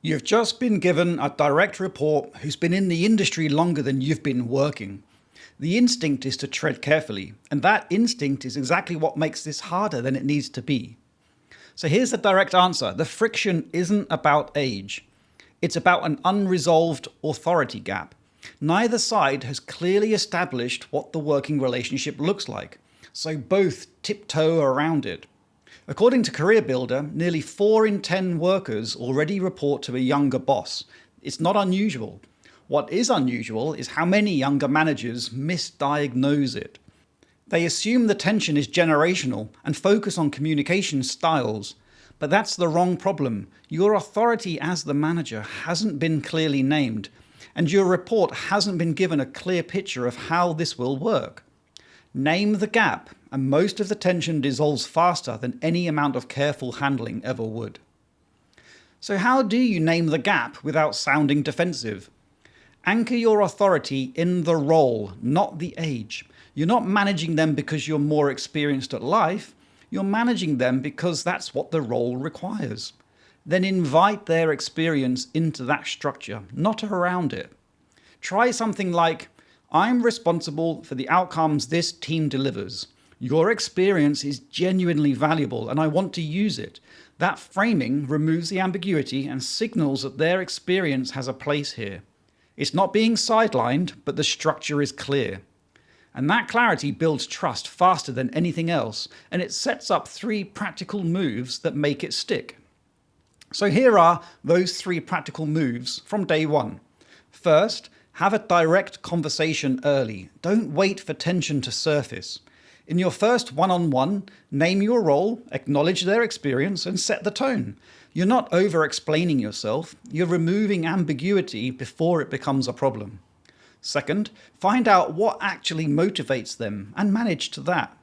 You've just been given a direct report who's been in the industry longer than you've been working. The instinct is to tread carefully, and that instinct is exactly what makes this harder than it needs to be. So here's the direct answer. The friction isn't about age. It's about an unresolved authority gap. Neither side has clearly established what the working relationship looks like, so both tiptoe around it. According to Career Builder, nearly 4 in 10 workers already report to a younger boss. It's not unusual. What is unusual is how many younger managers misdiagnose it. They assume the tension is generational and focus on communication styles. But that's the wrong problem. Your authority as the manager hasn't been clearly named, and your report hasn't been given a clear picture of how this will work. Name the gap, and most of the tension dissolves faster than any amount of careful handling ever would. So how do you name the gap without sounding defensive? Anchor your authority in the role, not the age. You're not managing them because you're more experienced at life. You're managing them because that's what the role requires. Then invite their experience into that structure, not around it. Try something like, I'm responsible for the outcomes this team delivers. Your experience is genuinely valuable and I want to use it. That framing removes the ambiguity and signals that their experience has a place here. It's not being sidelined, but the structure is clear. And that clarity builds trust faster than anything else, and it sets up 3 practical moves that make it stick. So here are those 3 practical moves from day 1. First, have a direct conversation early. Don't wait for tension to surface. In your first one-on-one, name your role, acknowledge their experience, and set the tone. You're not over-explaining yourself. You're removing ambiguity before it becomes a problem. Second, find out what actually motivates them and manage to that.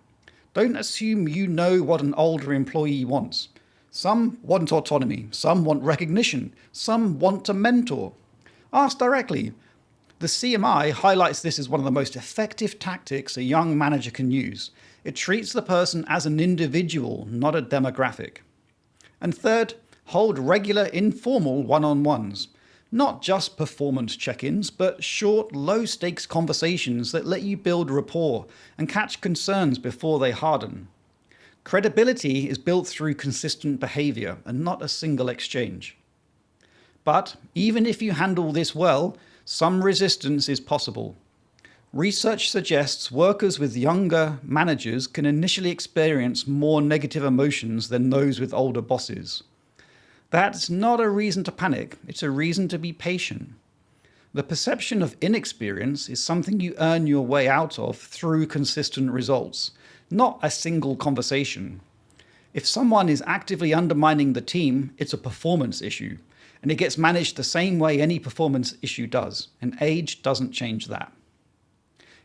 Don't assume you know what an older employee wants. Some want autonomy, some want recognition, some want to mentor. Ask directly. The CMI highlights this as one of the most effective tactics a young manager can use. It treats the person as an individual, not a demographic. And third, hold regular informal one-on-ones. Not just performance check-ins, but short, low-stakes conversations that let you build rapport and catch concerns before they harden. Credibility is built through consistent behavior and not a single exchange. But even if you handle this well, some resistance is possible. Research suggests workers with younger managers can initially experience more negative emotions than those with older bosses. That's not a reason to panic, it's a reason to be patient. The perception of inexperience is something you earn your way out of through consistent results, not a single conversation. If someone is actively undermining the team, it's a performance issue, and it gets managed the same way any performance issue does, and age doesn't change that.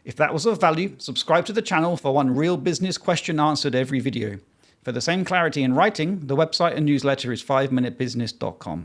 If that was of value, subscribe to the channel for one real business question answered every video. For the same clarity in writing, the website and newsletter is 5minutebusiness.com.